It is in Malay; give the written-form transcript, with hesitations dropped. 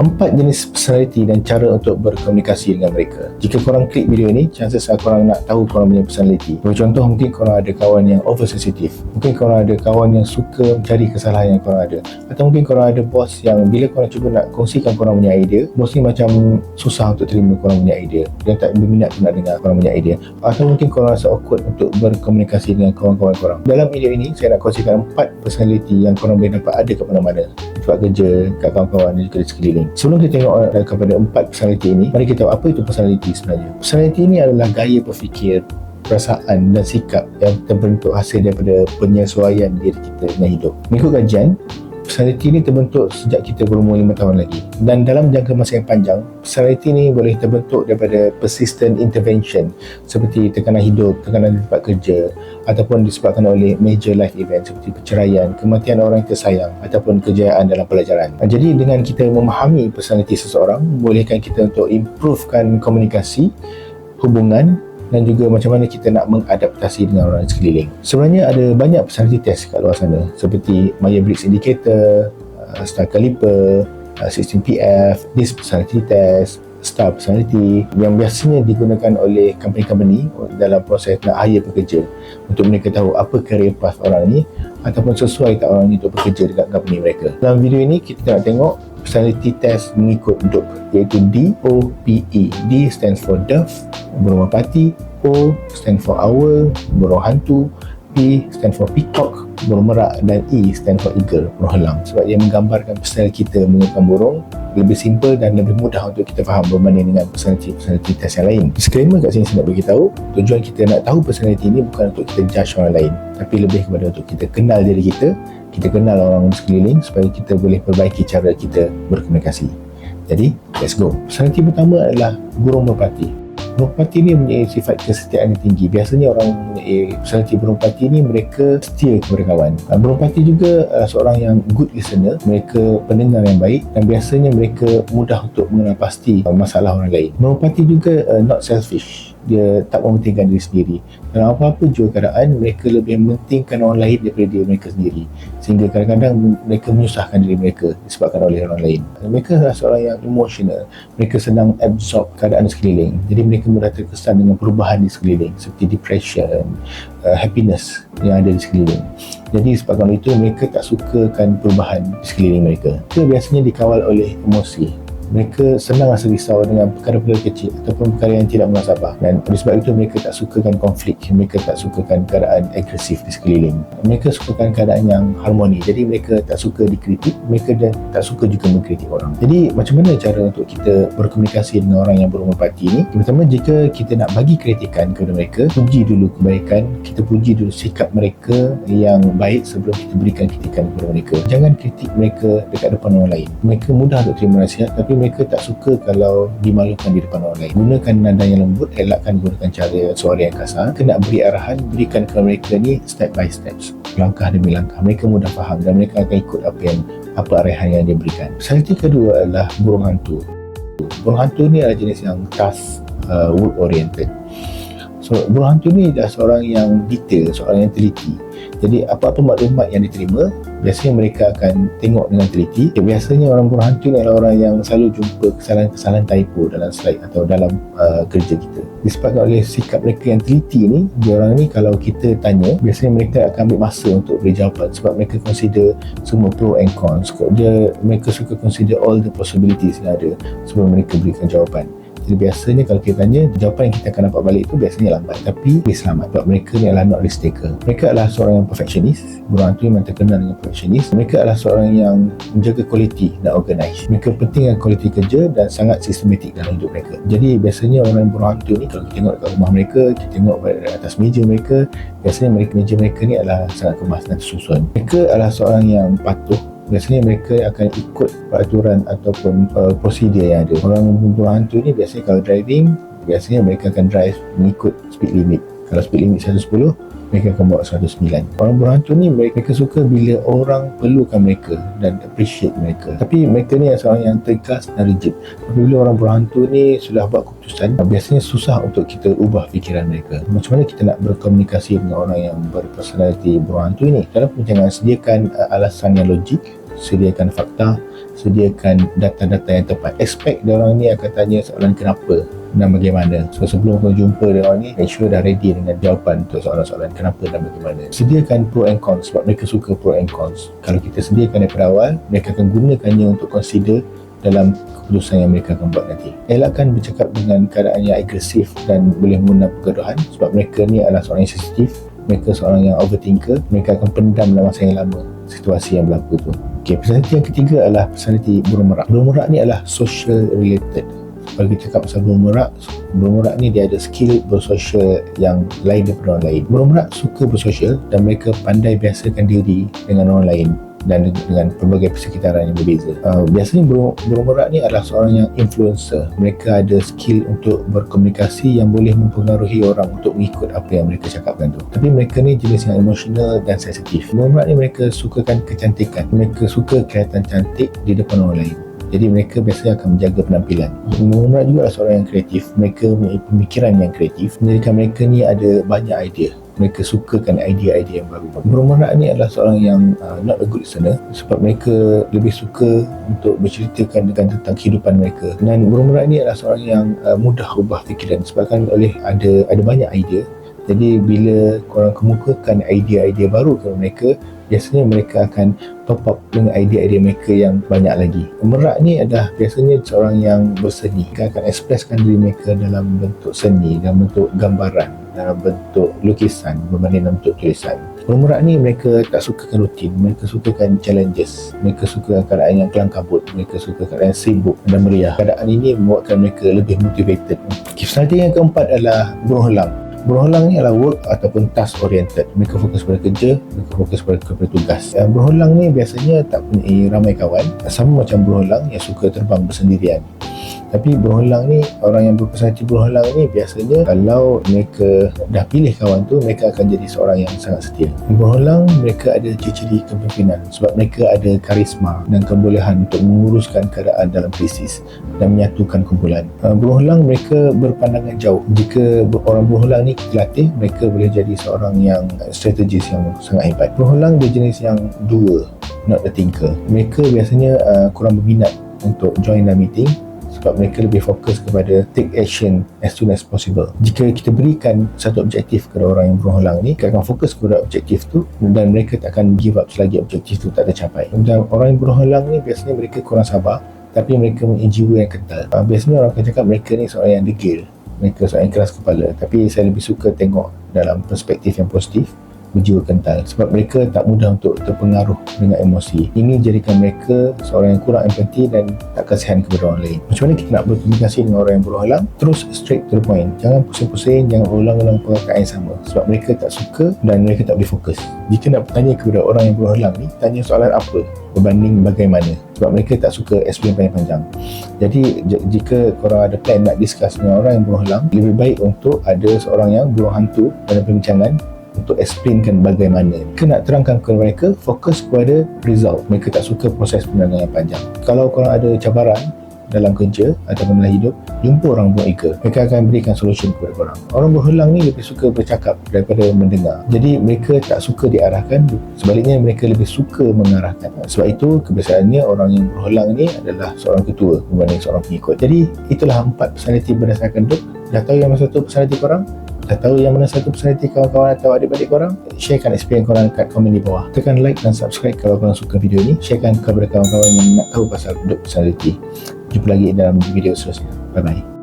4 jenis personality dan cara untuk berkomunikasi dengan mereka. Jika korang klik video ni, chances korang nak tahu korang punya personality. Contoh, mungkin korang ada kawan yang oversensitive, mungkin korang ada kawan yang suka mencari kesalahan yang korang ada, atau mungkin korang ada bos yang bila korang cuba nak kongsikan korang punya idea, bos ni macam susah untuk terima korang punya idea, dia tak berminat nak dengar korang punya idea, atau mungkin korang rasa awkward untuk berkomunikasi dengan kawan-kawan korang. Dalam video ini, saya nak kongsikan 4 personality yang korang boleh dapat ada kat mana-mana, tempat kerja, kat kawan-kawan dan juga di sekeliling. Sebelum kita tengok kepada 4 personality ini, mari kita tahu apa itu personality sebenarnya. Personality ini adalah gaya berfikir, perasaan dan sikap yang terbentuk hasil daripada penyesuaian diri kita dengan hidup. Mengikut kajian, personality ini terbentuk sejak kita berumur 5 tahun lagi, dan dalam jangka masa yang panjang, personality ini boleh terbentuk daripada persistent intervention seperti tekanan hidup, tekanan di tempat kerja, ataupun disebabkan oleh major life event seperti perceraian, kematian orang yang tersayang, ataupun kejayaan dalam pelajaran. Jadi dengan kita memahami personality seseorang, bolehkan kita untuk improvekan komunikasi, hubungan, dan juga macam mana kita nak mengadaptasi dengan orang sekeliling. Sebenarnya ada banyak personality test kat luar sana, seperti Myers-Briggs Indicator, Star Caliper, 16PF, DISC Personality Test, Star Personality, yang biasanya digunakan oleh company-company dalam proses nak hire pekerja untuk mereka tahu apa career path orang ni, ataupun sesuai tak orang ni untuk bekerja dekat company mereka. Dalam video ini kita nak tengok personality test mengikut DOPE, iaitu DOPE. D stands for Dove, burung merpati. O stand for Owl, burung hantu. P stand for Peacock, burung merak. Dan E stand for Eagle, burung helang. Sebab dia menggambarkan style kita menggunakan burung lebih simple dan lebih mudah untuk kita faham berbanding dengan personality test yang lain. Disclaimer kat sini saya nak beritahu, tujuan kita nak tahu personality ini bukan untuk kita judge orang lain, tapi lebih kepada untuk kita kenal diri kita kenal orang di sekeliling, supaya kita boleh perbaiki cara kita berkomunikasi. Jadi, let's go. Personality pertama adalah burung merpati. Burung merpati ni mempunyai sifat kesetiaan yang tinggi. Biasanya orang mempunyai personality burung merpati ni, mereka setia kepada kawan. Burung merpati juga seorang yang good listener, mereka pendengar yang baik, dan biasanya mereka mudah untuk mengenal pasti masalah orang lain. Burung merpati juga not selfish, dia tak mementingkan diri sendiri. Dalam apa-apa jua keadaan, mereka lebih mementingkan orang lain daripada diri mereka sendiri, sehingga kadang-kadang mereka menyusahkan diri mereka disebabkan oleh orang lain. Mereka adalah seorang yang emotional, mereka senang absorb keadaan sekeliling, jadi mereka mudah terkesan dengan perubahan di sekeliling seperti depression, happiness yang ada di sekeliling. Jadi sebabkan itu mereka tak sukakan perubahan di sekeliling mereka. Mereka biasanya dikawal oleh emosi. Mereka senang rasa risau dengan perkara-perkara kecil ataupun perkara yang tidak munasabah, dan oleh sebab itu mereka tak sukakan konflik, mereka tak sukakan keadaan agresif di sekeliling. Mereka sukakan keadaan yang harmoni, jadi mereka tak suka dikritik, mereka dan tak suka juga mengkritik orang. Jadi macam mana cara untuk kita berkomunikasi dengan orang yang burung merpati ni? Pertama, jika kita nak bagi kritikan kepada mereka, puji dulu kebaikan, kita puji dulu sikap mereka yang baik sebelum kita berikan kritikan kepada mereka. Jangan kritik mereka dekat depan orang lain. Mereka mudah untuk terima nasihat, tapi mereka tak suka kalau dimalukan di depan orang lain. Gunakan nada yang lembut, elakkan gunakan cara suara yang kasar. Kena beri arahan, berikan kepada mereka ni step by steps, langkah demi langkah. Mereka mudah faham dan mereka akan ikut apa arahan yang dia berikan. Personality kedua adalah burung hantu. Burung hantu ni adalah jenis yang task work oriented. So burung hantu ni adalah seorang yang detail, seorang yang teliti. Jadi apa-apa maklumat yang diterima, biasanya mereka akan tengok dengan teliti. Biasanya orang burung hantu ni adalah orang yang selalu jumpa kesalahan typo dalam slide atau dalam kerja kita. Disebabkan oleh sikap mereka yang teliti ni, diorang ni kalau kita tanya, biasanya mereka akan ambil masa untuk beri jawapan, sebab mereka consider semua pro and cons. Mereka suka consider all the possibilities yang ada sebelum mereka berikan jawapan. Jadi biasanya kalau kita tanya, jawapan yang kita akan dapat balik itu biasanya lambat, tapi selamat, sebab mereka ni adalah not risk taker. Mereka adalah seorang yang perfectionist. Burung hantu memang terkenal dengan perfectionist. Mereka adalah seorang yang menjaga quality dan organize. Mereka pentingkan quality kerja dan sangat sistematik dalam hidup mereka. Jadi biasanya orang burung hantu ni, kalau kita tengok kat rumah mereka, kita tengok pada atas meja mereka, biasanya meja mereka ni adalah sangat kemas dan tersusun. Mereka adalah seorang yang patuh. Biasanya mereka akan ikut peraturan ataupun prosedur yang ada. Orang burung hantu ni biasanya kalau driving, biasanya mereka akan drive mengikut speed limit. Kalau speed limit 110, mereka akan bawa 109. Orang burung hantu ni mereka suka bila orang perlukan mereka dan appreciate mereka. Tapi mereka ni seorang yang tegas dan rigid. Tapi bila orang burung hantu ni sudah buat keputusan, biasanya susah untuk kita ubah fikiran mereka. Macam mana kita nak berkomunikasi dengan orang yang berpersonaliti burung hantu ini? Dalam perbincangan, sediakan alasan yang logik, sediakan fakta, sediakan data-data yang tepat. Expect diorang ni akan tanya soalan kenapa dan bagaimana. So sebelum kau jumpa diorang ni, make sure dah ready dengan jawapan untuk soalan-soalan kenapa dan bagaimana. Sediakan pro and cons sebab mereka suka pro and cons. Kalau kita sediakan daripada awal, mereka akan gunakannya untuk consider dalam keputusan yang mereka akan buat nanti. Elakkan bercakap dengan keadaan yang agresif dan boleh mengundang pergaduhan sebab mereka ni adalah seorang yang sensitif, mereka seorang yang overthinker, mereka akan pendam dalam masa yang lama situasi yang berlaku tu. Okay, personality yang ketiga adalah personality burung merak. Burung merak ni adalah social related. Kalau kita cakap pasal burung merak ni dia ada skill bersosial yang lain daripada orang lain. Burung merak suka bersosial dan mereka pandai biasakan diri dengan orang lain dan dengan pelbagai persekitaran yang berbeza. Biasanya burung merak ni adalah seorang yang influencer. Mereka ada skill untuk berkomunikasi yang boleh mempengaruhi orang untuk mengikut apa yang mereka cakapkan tu. Tapi mereka ni jenis yang emosional dan sensitif. Burung merak ni mereka sukakan kecantikan. Mereka suka kelihatan cantik di depan orang lain. Jadi mereka biasanya akan menjaga penampilan. Burung merak juga adalah seorang yang kreatif. Mereka mempunyai pemikiran yang kreatif, menjadikan mereka ni ada banyak idea. Mereka sukakan idea-idea yang baru. Burung merak ni adalah seorang yang not a good listener sebab mereka lebih suka untuk berceritakan tentang kehidupan mereka. Dan burung merak ni adalah seorang yang mudah ubah fikiran sebabkan oleh ada banyak idea. Jadi bila korang kemukakan idea-idea baru kepada mereka, biasanya mereka akan top up dengan idea-idea mereka yang banyak lagi. Merak ni adalah biasanya seorang yang berseni. Mereka akan ekspreskan diri mereka dalam bentuk seni, dalam bentuk gambaran, dalam bentuk lukisan berbanding dalam bentuk tulisan. Burung merak ni mereka tak sukakan rutin, mereka sukakan challenges, mereka suka keadaan yang kelang kabut, mereka suka keadaan sibuk dan meriah. Keadaan ini membuatkan mereka lebih motivated. Personality yang keempat adalah burung helang. Burung helang ni adalah work ataupun task oriented. Mereka fokus pada kerja, mereka fokus pada tugas. Burung helang ni biasanya tak punya ramai kawan, sama macam burung helang yang suka terbang bersendirian. Tapi burung helang ni, orang yang berpersonaliti burung helang ni biasanya kalau mereka dah pilih kawan tu, mereka akan jadi seorang yang sangat setia. Burung helang mereka ada ciri-ciri kepemimpinan sebab mereka ada karisma dan kebolehan untuk menguruskan keadaan dalam krisis dan menyatukan kumpulan. Burung helang mereka berpandangan jauh. Jika orang burung helang ni kita latih, mereka boleh jadi seorang yang strategis yang sangat hebat. Burung helang dia jenis yang doer, not the thinker. Mereka biasanya kurang berminat untuk join dalam meeting sebab mereka lebih fokus kepada take action as soon as possible. Jika kita berikan satu objektif kepada orang yang burung helang ni, mereka akan fokus kepada objektif tu dan mereka tak akan give up selagi objektif tu tak tercapai. Dan orang yang burung helang ni biasanya mereka kurang sabar tapi mereka mempunyai jiwa yang kental. Biasanya orang akan cakap mereka ni seorang yang degil, mereka seorang yang keras kepala, tapi saya lebih suka tengok dalam perspektif yang positif, berjiwa kental sebab mereka tak mudah untuk terpengaruh dengan emosi. Ini jadikan mereka seorang yang kurang empati dan tak kasihan kepada orang lain. Macam mana kita nak berkomunikasi dengan orang yang burung helang? Terus straight to the point. Jangan pusing-pusing, jangan ulang-ulang perkataan yang sama sebab mereka tak suka dan mereka tak boleh fokus. Jika nak bertanya kepada orang yang burung helang ni, tanya soalan apa berbanding bagaimana sebab mereka tak suka explain panjang-panjang. Jadi jika korang ada plan nak discuss dengan orang yang burung helang, lebih baik untuk ada seorang yang burung hantu dalam perbincangan untuk explainkan bagaimana. Kita nak terangkan kepada mereka, fokus kepada result. Mereka tak suka proses penerangan yang panjang. Kalau korang ada cabaran dalam kerja ataupun dalam hidup, jumpa orang burung eagle. Mereka akan berikan solution kepada korang. Orang burung helang ni lebih suka bercakap daripada mendengar. Jadi mereka tak suka diarahkan, sebaliknya mereka lebih suka mengarahkan. Sebab itu kebiasaannya orang yang burung helang ni adalah seorang ketua berbanding seorang pengikut. Jadi itulah 4 personality berdasarkan Duke. Dah tahu yang mana satu personality korang? Dah tahu yang mana satu personality kawan-kawan atau adik-adik korang? Sharekan experience korang kat komen di bawah. Tekan like dan subscribe kalau korang suka video ni. Sharekan kepada kawan-kawan yang nak tahu pasal Duke personality. Jumpa lagi dalam video seterusnya. Bye bye.